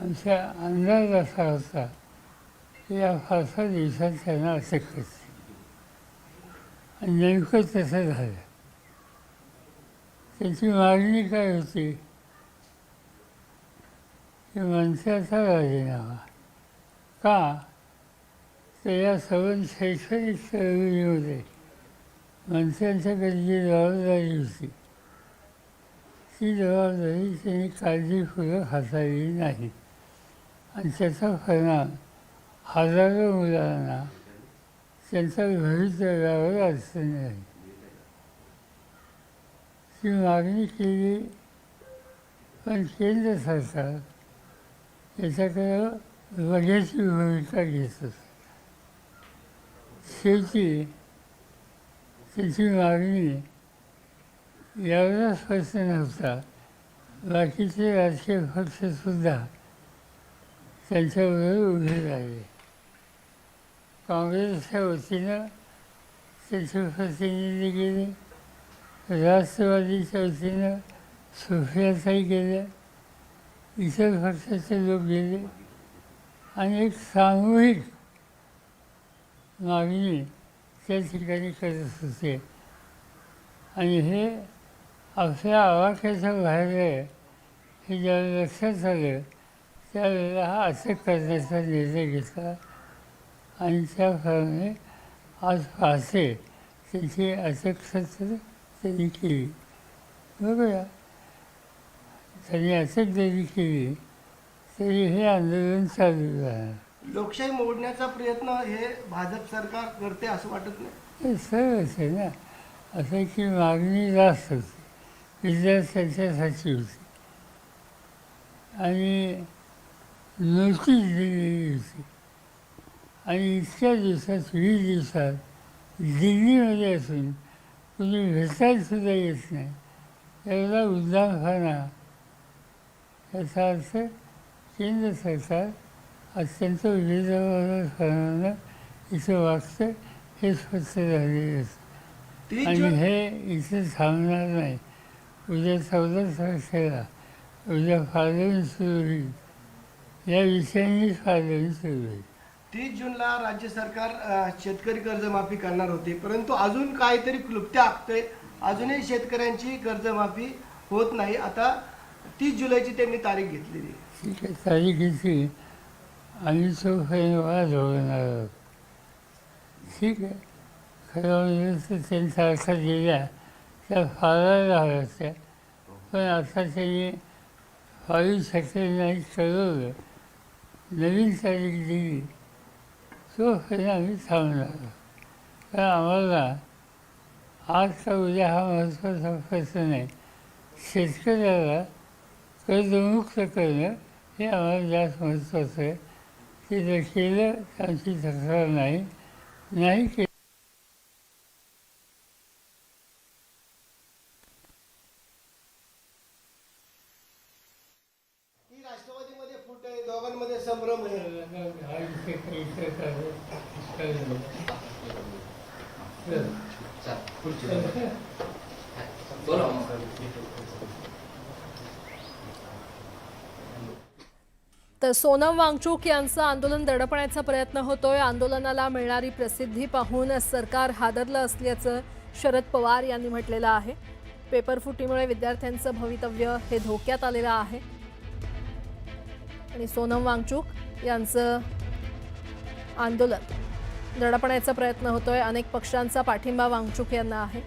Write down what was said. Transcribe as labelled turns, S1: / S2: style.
S1: आमचा अंदाज असा होता की या फारसा दिवसात त्यांना असे करते आणि नेमकं तसं झालं. त्याची मागणी काय होती की मनसेचा राजीनामा. का तर या सर्व शैक्षणिक चळवळीमध्ये मनसेच्याकडे जी जबाबदारी होती ती जबाबदारी त्यांनी काळजीपूर्वक हाताळली नाही आणि त्याचा परिणाम हजारो मुलांना त्यांच्या भवितव्यावर अडचणी आली. ती मागणी केली पण केंद्र सरकार याच्याकडे लगेची भूमिका घेत होतं. शेवटी त्याची मागणी एवढाच प्रश्न नव्हता, बाकीचे राजकीय पक्षसुद्धा त्यांच्याबरोबर उभे राहिले. काँग्रेसच्या वतीनं त्याचे प्रतिनिधी गेले, राष्ट्रवादीच्या वतीनं सुप्रियाताई गेल्या, इतर पक्षाचे लोक गेले आणि एक सामूहिक मागणी त्या ठिकाणी करत होते. आणि हे आपल्या आवाक्याच्या बाहेर आहे हे ज्यावेळेला लक्षात आलं त्यावेळेला हा अटक करण्याचा निर्णय घेतला आणि त्याप्रमाणे आज पहाटे त्याची अटक त्यांनी केली. बघूया, त्यांनी अटक जरी केली तरी हे आंदोलन चालू राहणार.
S2: लोकशाही मोडण्याचा प्रयत्न हे भाजप सरकार करते असं वाटत नाही?
S1: हे सरळच आहे ना. असं की मागणी जास्त होती, विद्यार्थ्यांच्यासाठी होती आणि नोटीस दिलेली होती आणि इतक्या दिवसात 20 दिवसात दिल्लीमध्ये असून कुणी भेटायलासुद्धा येत नाही. एवढा उद्दामपणा, याचा अर्थ केंद्र सरकार अत्यंत बेजबाबदारपणानं इथं वागतं हे स्पष्ट झालेलं असतं. आणि हे इथे थांबणार नाही. उद्या 14 तारखेला उद्या पार्लमेंट सुरू होईल, या विषयानेच पार्लमेंट सुरू होईल.
S2: 30 जूनला राज्य सरकार शेतकरी कर्जमाफी करणार होते, परंतु अजून काहीतरी क्लुप्त्या आखते. अजूनही शेतकऱ्यांची कर्जमाफी होत नाही. आता 30 जुलैची त्यांनी तारीख घेतलेली.
S1: ठीक आहे, तारीखेची आम्ही तोपर्यंत वाद होणार आहोत. ठीक आहे, खरं म्हणजे तर त्यांच्या अर्थात गेल्या त्या फाळायला हव्या होत्या, पण आता त्यांनी फाळू शकले नाही, ठरवलं, नवीन तारीख दिली, तोपर्यंत आम्ही थांबणार आहोत. कारण आम्हाला आज का उद्या हा महत्त्वाचा प्रश्न नाही. शेतकऱ्याला कर्जमुक्त करणं हे आम्हाला जास्त महत्त्वाचं आहे. ते जर केलं तर आमची तक्रार नाही, नाही केलं
S2: राष्ट्रवादीमध्ये फूट आहे, दोघांमध्ये संभ्रम आहे.
S3: तर सोनम वांगचूक यांचं आंदोलन दडपण्याचा प्रयत्न होतोय. आंदोलनाला मिळणारी प्रसिद्धी पाहून सरकार हादरलं असल्याचं शरद पवार यांनी म्हटलेलं आहे. पेपरफुटीमुळे विद्यार्थ्यांचं भवितव्य हे धोक्यात आलेलं आहे आणि सोनम वांगचूक यांचं आंदोलन दडपण्याचा प्रयत्न होतोय. अनेक पक्षांचा पाठिंबा वांगचूक यांना आहे.